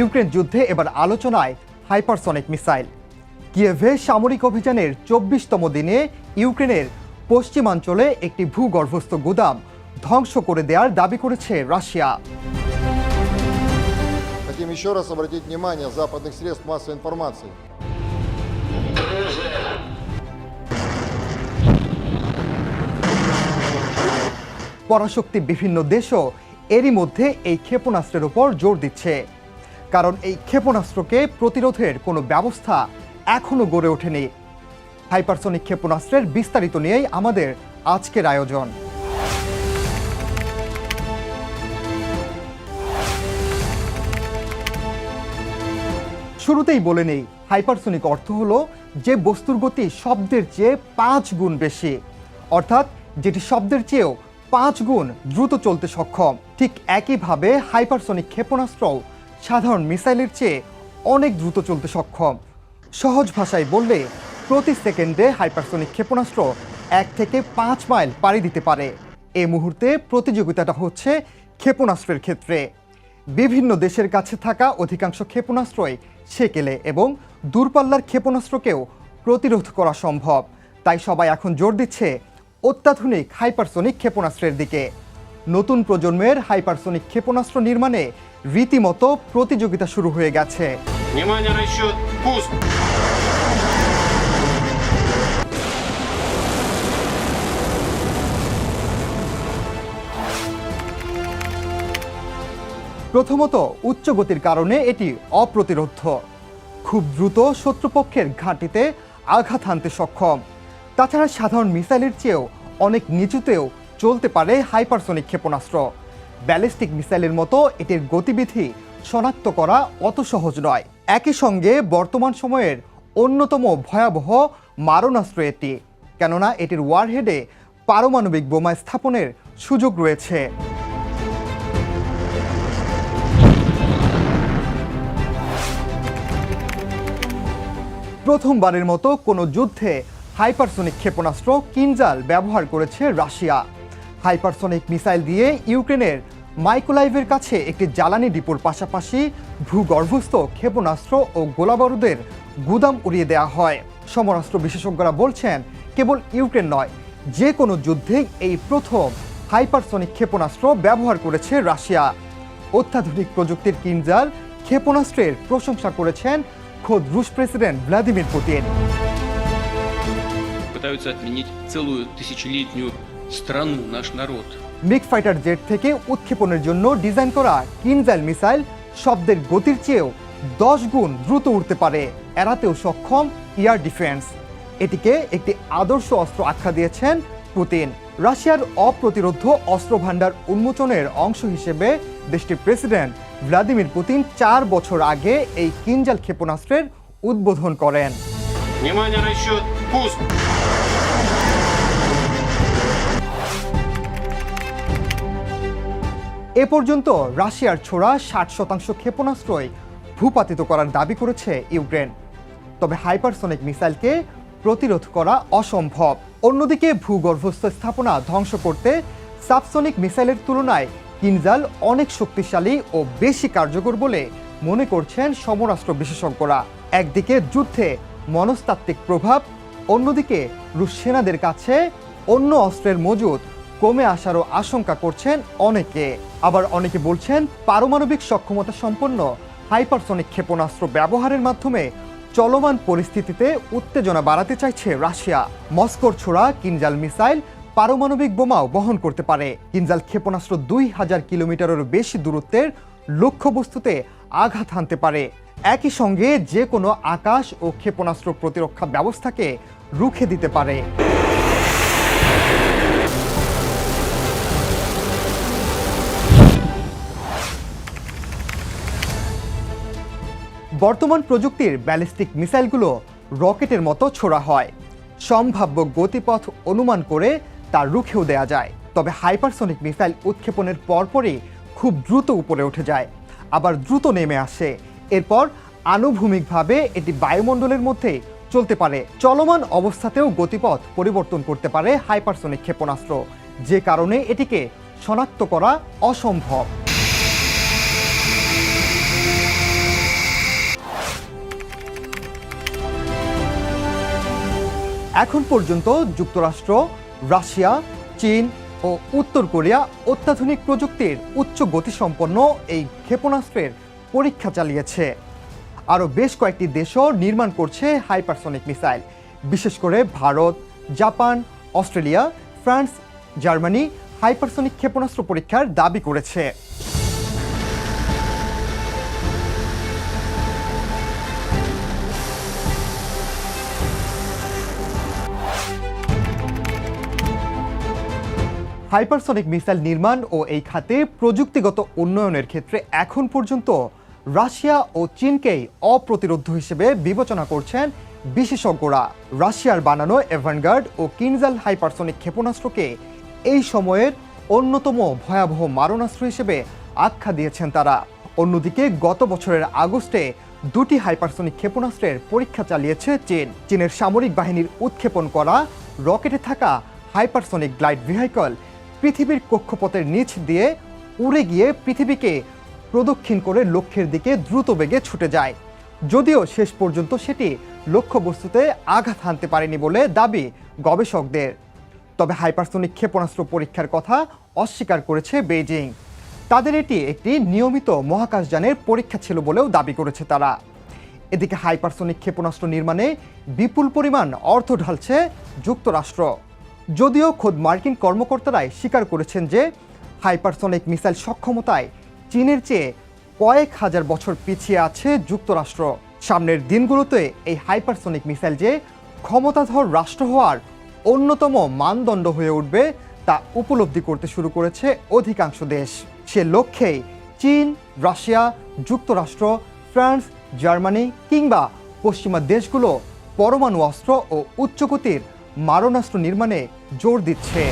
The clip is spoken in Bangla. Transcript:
ইউক্রেন যুদ্ধে এবার আলোচনায় হাইপারসনিক মিসাইল। কিয়েভে সামরিক অভিযানের ২৪তম দিনে ইউক্রেনের পশ্চিমাঞ্চলে একটি ভূগর্ভস্থ গুদাম ধ্বংস করে দেওয়ার দাবি করেছে রাশিয়া। Хотим еще раз обратить внимание западных средств массовой информации. পরাশক্তি বিভিন্ন দেশও এরই মধ্যে এই ক্ষেপণাস্ত্রের উপর জোর দিচ্ছে, কারণ এই ক্ষেপণাস্ত্রকে প্রতিরোধের কোনো ব্যবস্থা এখনো গড়ে ওঠেনি। হাইপারসনিক ক্ষেপণাস্ত্রের বিস্তারিত নিয়েই আমাদের আজকের আয়োজন। শুরুতেই বলে নেই, হাইপারসনিক অর্থ হলো যে বস্তুর গতি শব্দের চেয়ে ৫ গুণ বেশি, অর্থাৎ যেটি শব্দের চেয়েও ৫ গুণ দ্রুত চলতে সক্ষম। ঠিক একইভাবে হাইপারসনিক ক্ষেপণাস্ত্রও সাধারণ মিসাইলের চেয়ে অনেক দ্রুত চলতে সক্ষম। সহজ ভাষায় বললে প্রতি সেকেন্ডে হাইপারসনিক ক্ষেপণাস্ত্র ১ থেকে ৫ মাইল পাড়ি দিতে পারে। এই মুহূর্তে প্রতিযোগিতাটা হচ্ছে ক্ষেপণাস্ত্রের ক্ষেত্রে। বিভিন্ন দেশের কাছে থাকা অধিকাংশ ক্ষেপণাস্ত্রই সেকেলে এবং দূরপাল্লার ক্ষেপণাস্ত্রকেও প্রতিরোধ করা সম্ভব। তাই সবাই এখন জোর দিচ্ছে অত্যাধুনিক হাইপারসনিক ক্ষেপণাস্ত্রের দিকে। নতুন প্রজন্মের হাইপারসনিক ক্ষেপণাস্ত্র নির্মাণে রীতিমতো প্রতিযোগিতা শুরু হয়ে গেছে। প্রথমত, উচ্চ গতির কারণে এটি অপ্রতিরোধ্য। খুব দ্রুত শত্রুপক্ষের ঘাঁটিতে আঘাত হানতে সক্ষম। তাছাড়া সাধারণ মিসাইলের চেয়েও অনেক নিচুতেও চলতে পারে হাইপারসনিক ক্ষেপণাস্ত্র। ব্যালিস্টিক মিসাইলের মতো এটির গতিবিধি শনাক্ত করা অত সহজ নয়। একই সঙ্গে বর্তমান সময়ের অন্যতম ভয়াবহ মারণাস্ত্র এটি, কেননা এটির ওয়ারহেডে পারমাণবিক বোমা স্থাপনের সুযোগ রয়েছে। প্রথমবারের মতো কোনো যুদ্ধে হাইপারসনিক ক্ষেপণাস্ত্র কিনজাল ব্যবহার করেছে রাশিয়া। হাইপারসনিক মিসাইল দিয়ে ইউক্রেনের মাইকোলাইভের কাছে একটি জ্বালানি ডিপোর পাশাপাশি ভূগর্ভস্থ ক্ষেপণাস্ত্র ও গোলাবারুদের গুদাম উড়িয়ে দেওয়া হয়। সমরাস্ত্র বিশেষজ্ঞরা বলছেন, কেবল ইউক্রেন নয়, যে কোনো যুদ্ধেই এই প্রথম হাইপারসনিক ক্ষেপণাস্ত্র ব্যবহার করেছে রাশিয়া। অত্যাধুনিক প্রযুক্তির কিনজাল ক্ষেপণাস্ত্রের প্রশংসা করেছেন খোদ রুশ president Vladimir Putin. Пытаются отменить целую тысячелетнюю страну, наш народ. MiG fighter jet থেকে উৎক্ষেপণের জন্য ডিজাইন করা কিনজাল মিসাইল শব্দের গতির চেয়েও 10 গুণ দ্রুত উড়তে পারে, এড়াতেও সক্ষম এয়ার ডিফেন্স। এটিকে একটি আদর্শ অস্ত্র আখ্যা দিয়েছেন পুতিন। রাশিয়ার অপ্রতিরোধ্য অস্ত্র ভান্ডার উন্মোচনের অংশ হিসেবে দেশটির প্রেসিডেন্ট ভ্লাদিমির পুতিন 4 বছর আগে এই কিনজাল ক্ষেপণাস্ত্রের উদ্বোধন করেন। এ পর্যন্ত রাশিয়ার ছোড়া 60% ক্ষেপণাস্ত্রই ভূপাতিত করার দাবি করেছে ইউক্রেন। তবে হাইপারসনিক মিসাইলকে প্রতিরোধ করা অসম্ভব। অন্যদিকে ভূগর্ভস্থ স্থাপনা ধ্বংস করতে সাবসনিক মিসাইলের তুলনায় কিনজাল অনেক শক্তিশালী ও বেশি কার্যকর বলে মনে করছেন সমরাস্ত্র বিশেষজ্ঞরা। একদিকে যুদ্ধে মনস্তাত্ত্বিক প্রভাব, অন্যদিকে রুশ সেনাদের কাছে অন্য অস্ত্রের মজুদ কমে আসারও আশঙ্কা করছেন অনেকে। আবার অনেকে বলছেন, পারমাণবিক সক্ষমতা সম্পন্ন হাইপারসনিক ক্ষেপণাস্ত্র ব্যবহারের মাধ্যমে চলমান পরিস্থিতিতে উত্তেজনা বাড়াতে চাইছে রাশিয়া। মস্কোর ছোড়া কিনজাল মিসাইল পারমাণবিক বোমাও বহন করতে পারে। কিনজাল ক্ষেপণাস্ত্র 2000 কিলোমিটারেরও বেশি দূরত্বের লক্ষ্যবস্তুতে আঘাত হানতে পারে। একই সঙ্গে যে কোনো আকাশ ও ক্ষেপণাস্ত্র প্রতিরক্ষা ব্যবস্থাকে রুখে দিতে পারে। বর্তমান প্রযুক্তির ব্যালিস্টিক মিসাইলগুলো রকেটের মতো ছোড়া হয়। সম্ভাব্য গতিপথ অনুমান করে তা রুখেও দেয়া যায়। তবে হাইপারসনিক মিসাইল উৎক্ষেপণের পরপরই খুব দ্রুত উপরে উঠে যায়, আবার দ্রুত নেমে আসে। এরপর আনুভূমিকভাবে এটি বায়ুমণ্ডলের মধ্যে চলতে পারে। চলমান অবস্থাতেও গতিপথ পরিবর্তন করতে পারে হাইপারসনিক ক্ষেপণাস্ত্র, যে কারণে এটিকে শনাক্ত করা অসম্ভব। এখন পর্যন্ত যুক্তরাষ্ট্র, রাশিয়া, চীন ও উত্তর কোরিয়া অত্যাধুনিক প্রযুক্তির উচ্চ গতিসম্পন্ন এই ক্ষেপণাস্ত্রের পরীক্ষা চালিয়েছে। আরও বেশ কয়েকটি দেশও নির্মাণ করছে হাইপারসনিক মিসাইল। বিশেষ করে Bharat, Japan, Australia, France, Germany hypersonic ক্ষেপণাস্ত্র পরীক্ষার দাবি করেছে। হাইপারসনিক মিসাইল নির্মাণ ও এই খাতে প্রযুক্তিগত উন্নয়নের ক্ষেত্রে এখন পর্যন্ত রাশিয়া ও চীনকেই অপ্রতিরোধ্য হিসেবে বিবেচনা করছেন বিশেষজ্ঞরা। রাশিয়ার বানানো এভানগার্ড ও কিনজাল হাইপারসনিক ক্ষেপণাস্ত্রকে এই সময়ের অন্যতম ভয়াবহ মারণাস্ত্র হিসেবে আখ্যা দিয়েছেন তারা। অন্যদিকে গত বছরের আগস্টে দুটি হাইপারসনিক ক্ষেপণাস্ত্রের পরীক্ষা চালিয়েছে চীন। চীনের সামরিক বাহিনীর উৎক্ষেপণ করা রকেটে থাকা হাইপারসনিক গ্লাইড ভেহিকল পৃথিবীর কক্ষপথের নিচ দিয়ে উড়ে গিয়ে পৃথিবীকে প্রদক্ষিণ করে লক্ষ্যের দিকে দ্রুত বেগে ছুটে যায়। যদিও শেষ পর্যন্ত সেটি লক্ষ্যবস্তুতে আঘাত হানতে পারেনি বলে দাবি গবেষকদের। তবে হাইপারসনিক ক্ষেপণাস্ত্র পরীক্ষার কথা অস্বীকার করেছে বেইজিং। তাদের এটি একটি নিয়মিত মহাকাশযানের পরীক্ষা ছিল বলেও দাবি করেছে তারা। এদিকে হাইপারসনিক ক্ষেপণাস্ত্র নির্মাণে বিপুল পরিমাণ অর্থ ঢালছে যুক্তরাষ্ট্র। যদিও খোদ মার্কিন কর্মকর্তারাই স্বীকার করেছেন যে হাইপারসনিক মিসাইল সক্ষমতায় চীনের চেয়ে কয়েক হাজার বছর পিছিয়ে আছে যুক্তরাষ্ট্র। সামনের দিনগুলোতে এই হাইপারসনিক মিসাইল যে ক্ষমতাধর রাষ্ট্র হওয়ার অন্যতম মানদণ্ড হয়ে উঠবে তা উপলব্ধি করতে শুরু করেছে অধিকাংশ দেশ। সে লক্ষ্যেই চীন, রাশিয়া, যুক্তরাষ্ট্র, ফ্রান্স, জার্মানি কিংবা পশ্চিমা দেশগুলো পরমাণু অস্ত্র ও উচ্চগতির মারণাস্ত্র নির্মাণে জোর দিচ্ছে।